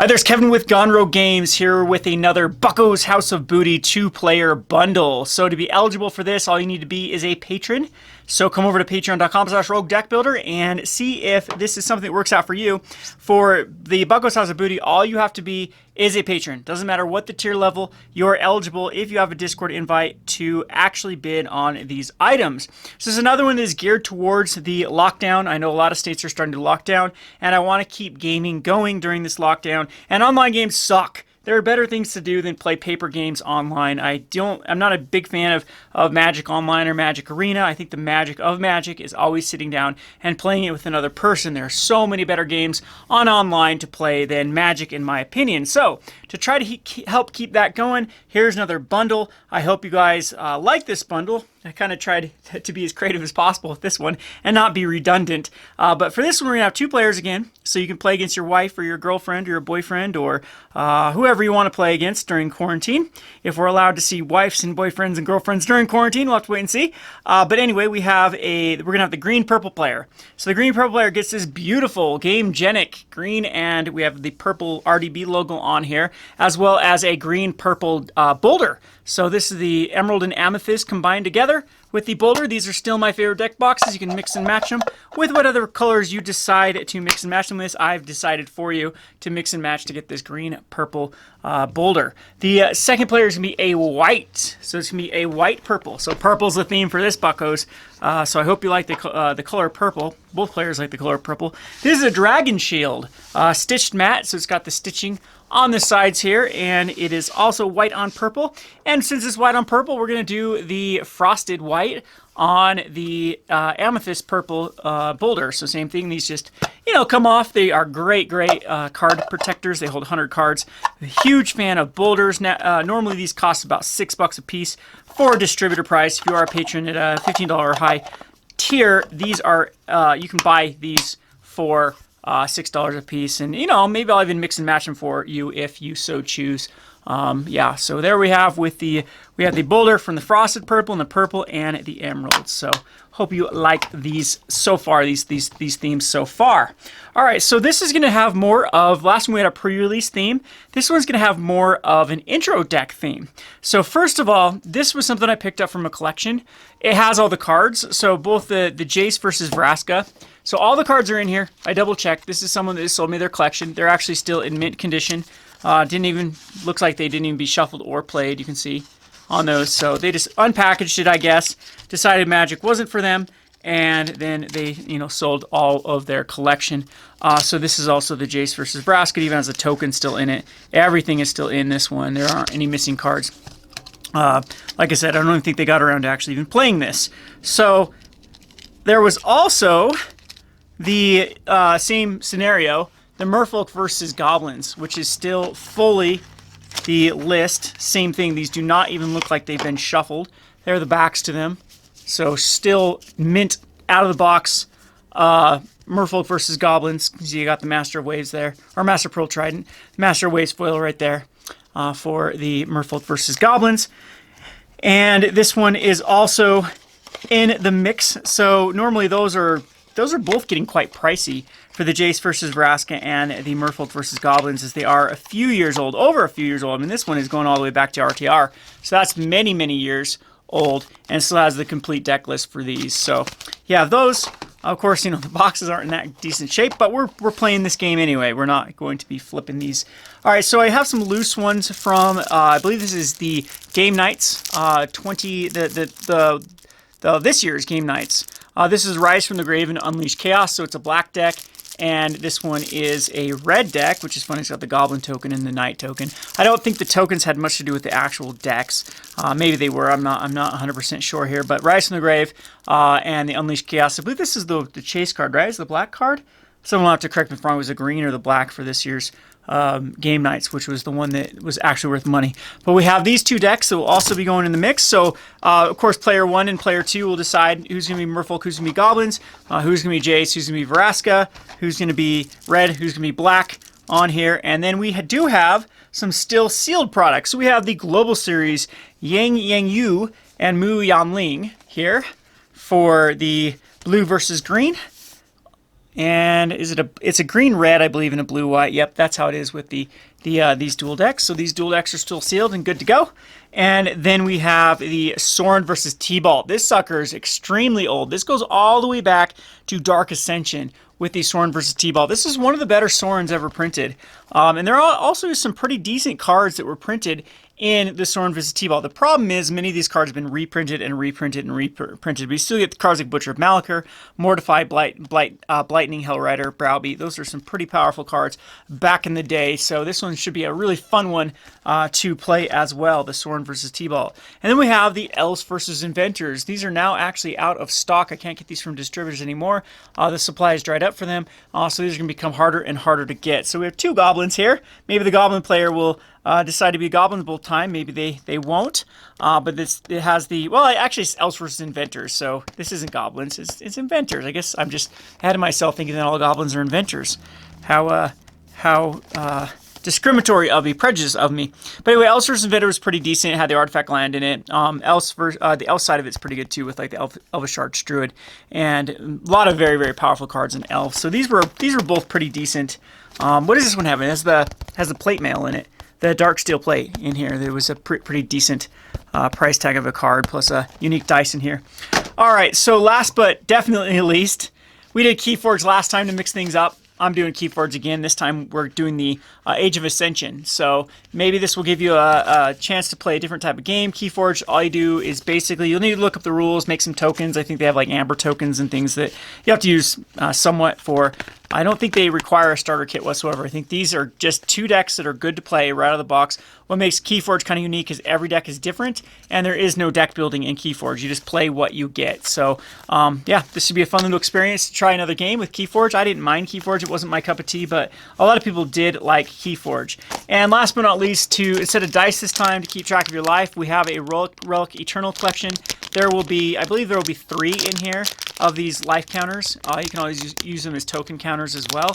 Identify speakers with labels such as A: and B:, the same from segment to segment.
A: Hi, there's Kevin with Gone Rogue Games here with another Buckos House of Booty 2-player bundle. So to be eligible for this, all you need to be is a patron. So come over to patreon.com/roguedeckbuilder and see if this is something that works out for you. For the Buckos House of Booty, all you have to be is a patron. Doesn't matter what the tier level, you're eligible if you have a Discord invite to actually bid on these items. So this is another one that is geared towards the lockdown. I know a lot of states are starting to lock down, and I want to keep gaming going during this lockdown. And online games suck. There are better things to do than play paper games online. I'm not a big fan of Magic Online or Magic Arena. I think the magic of Magic is always sitting down and playing it with another person. There are so many better games on online to play than Magic, in my opinion. So to try to help keep that going, here's another bundle. I hope you guys like this bundle. I kind of tried to be as creative as possible with this one and not be redundant. But for this one, we're going to have 2 players again. So you can play against your wife or your girlfriend or your boyfriend or whoever you want to play against during quarantine. If we're allowed to see wives and boyfriends and girlfriends during quarantine, we'll have to wait and see. But anyway, we're going to have the green-purple player. So the green-purple player gets this beautiful game-genic green, and we have the purple RDB logo on here, as well as a green-purple boulder. So this is the emerald and amethyst combined together with the boulder. These are still my favorite deck boxes. You can mix and match them with what other colors you decide to mix and match them with. I've decided for you to mix and match to get this green-purple boulder. The second player is going to be a white. So it's going to be a white-purple. So purple's the theme for this Buckos. So I hope you like the color purple. Both players like the color purple. This is a dragon shield. Stitched matte, so it's got the stitching on the sides here, and it is also white on purple. And since it's white on purple, we're going to do the frosted white on the amethyst purple boulder. So same thing, these just, come off. They are great card protectors. They hold 100 cards. A huge fan of boulders. Now, normally these cost about $6 a piece for a distributor price. If you are a patron at a $15 or high tier, these are, you can buy these for $6 a piece, and maybe I'll even mix and match them for you if you so choose. Yeah, so there we have the boulder from the frosted purple and the purple and the emerald. So hope you like these so far, these themes so far. All right, so this is going to have more of, last one we had a pre-release theme. This one's going to have more of an intro deck theme. So first of all, this was something I picked up from a collection. It has all the cards, so both the Jace versus Vraska. So all the cards are in here. I double checked. This is someone that sold me their collection. They're actually still in mint condition. Looks like they didn't even be shuffled or played, you can see on those. So they just unpackaged it, I guess, decided Magic wasn't for them, and then they, sold all of their collection. So this is also the Jace versus Vraska. It even has a token still in it. Everything is still in this one. There aren't any missing cards. Like I said, I don't even think they got around to actually even playing this. So there was also the same scenario, the Merfolk versus Goblins, which is still fully the list. Same thing. These do not even look like they've been shuffled. There are the backs to them. So still mint out of the box. Merfolk versus Goblins. So you got the Master of Waves there, or Master Pearl Trident. Master of Waves foil right there for the Merfolk versus Goblins. And this one is also in the mix. So normally those are both getting quite pricey for the Jace versus Vraska and the Merfolk versus Goblins, as they are a few years old, over a few years old. I mean, this one is going all the way back to RTR, so that's many, many years old, and still has the complete deck list for these. So, yeah, those, of course, the boxes aren't in that decent shape, but we're playing this game anyway. We're not going to be flipping these. All right, so I have some loose ones from, I believe this is the Game Nights, this year's Game Nights. This is Rise from the Grave and Unleash Chaos, so it's a black deck, and this one is a red deck, which is funny. It's got the Goblin token and the Knight token. I don't think the tokens had much to do with the actual decks. Maybe they were. I'm not 100% sure here. But Rise from the Grave and the Unleash Chaos. I believe this is the Chase card, right? Is the black card? Someone will have to correct me if I'm wrong. It was the green or the black for this year's Game Nights, which was the one that was actually worth money. But we have these 2 decks that will also be going in the mix. So, of course, player 1 and player 2 will decide who's going to be Merfolk, who's going to be Goblins, who's going to be Jace, who's going to be Vraska, who's going to be red, who's going to be black on here. And then we do have some still sealed products. So we have the Global Series Yanggu and Yanling here for the blue versus green. And it's a green-red, I believe, and a blue-white. Yep, that's how it is with these dual decks. So these dual decks are still sealed and good to go. And then we have the Sorin versus Tibalt. This sucker is extremely old. This goes all the way back to Dark Ascension with the Sorin versus Tibalt. This is one of the better Sorins ever printed. And there are also some pretty decent cards that were printed in the Sorin vs. Tibalt. The problem is many of these cards have been reprinted and reprinted and reprinted. We still get the cards like Butcher of Malachor, Mortify, Blightning, Hellrider, Browbeat. Those are some pretty powerful cards back in the day. So this one should be a really fun one to play as well, the Sorin vs. Tibalt. And then we have the Elves versus Inventors. These are now actually out of stock. I can't get these from distributors anymore. The supply has dried up for them. So these are going to become harder and harder to get. So we have 2 Goblins here. Maybe the Goblin player will decide to be Goblins both time. Maybe they won't. But it has the, well, actually it's Elves versus Inventors, so this isn't Goblins, it's Inventors. I guess I'm just ahead of myself thinking that all Goblins are Inventors. How discriminatory of me, prejudice of me. But anyway, Elves versus Inventors was pretty decent. It had the artifact land in it. The Elf side of it's pretty good too, with like the Elvish Arch Druid, and a lot of very, very powerful cards in Elves. So these were both pretty decent. What does this one have? It has the plate mail in it. The dark steel plate in here. There was a pretty decent price tag of a card, plus a unique dice in here. All right, so last but definitely least, we did Keyforge last time to mix things up. I'm doing Keyforge again. This time we're doing the Age of Ascension. So maybe this will give you a chance to play a different type of game. Keyforge, all you do is basically, you'll need to look up the rules, make some tokens. I think they have like amber tokens and things that you have to use somewhat for. I don't think they require a starter kit whatsoever. I think these are just 2 decks that are good to play right out of the box. What makes Keyforge kind of unique is every deck is different, and there is no deck building in Keyforge. You just play what you get. So, yeah, this should be a fun little experience to try another game with Keyforge. I didn't mind Keyforge. It wasn't my cup of tea, but a lot of people did like Keyforge. And last but not least, instead of dice this time, to keep track of your life, we have a Relic Eternal collection. There will be, I believe there will be 3 in here of these life counters. You can always use them as token counters as well.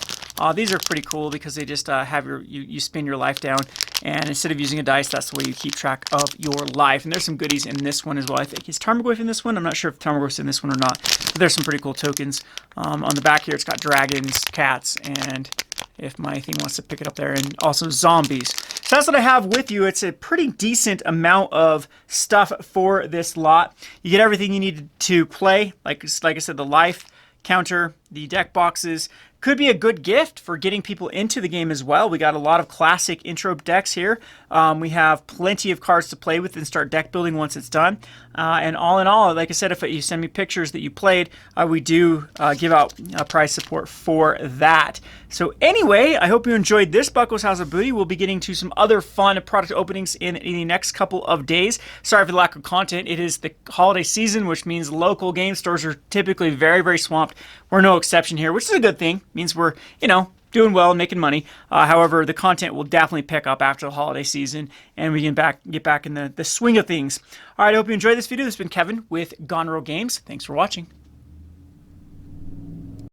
A: These are pretty cool because they just have you spin your life down, and instead of using a dice, that's the way you keep track of your life. And there's some goodies in this one as well. I think is Tarmogoyf in this one. I'm not sure if Tarmogoyf's in this one or not. But there's some pretty cool tokens. On the back here, it's got dragons, cats, and if my thing wants to pick it up there, and also zombies. So that's what I have with you. It's a pretty decent amount of stuff for this lot. You get everything you need to play. Like I said, the life counter, the deck boxes. Could be a good gift for getting people into the game as well. We got a lot of classic intro decks here. We have plenty of cards to play with and start deck building once it's done. And all in all, like I said, if you send me pictures that you played, we do give out prize support for that. So anyway, I hope you enjoyed this Buckos House of Booty. We'll be getting to some other fun product openings in the next couple of days. Sorry for the lack of content. It is the holiday season, which means local game stores are typically very, very swamped. We're no exception here, which is a good thing. Means we're, doing well and making money. However, the content will definitely pick up after the holiday season, and we can get back in the swing of things. All right, I hope you enjoyed this video. This has been Kevin with Gonero Games. Thanks for watching.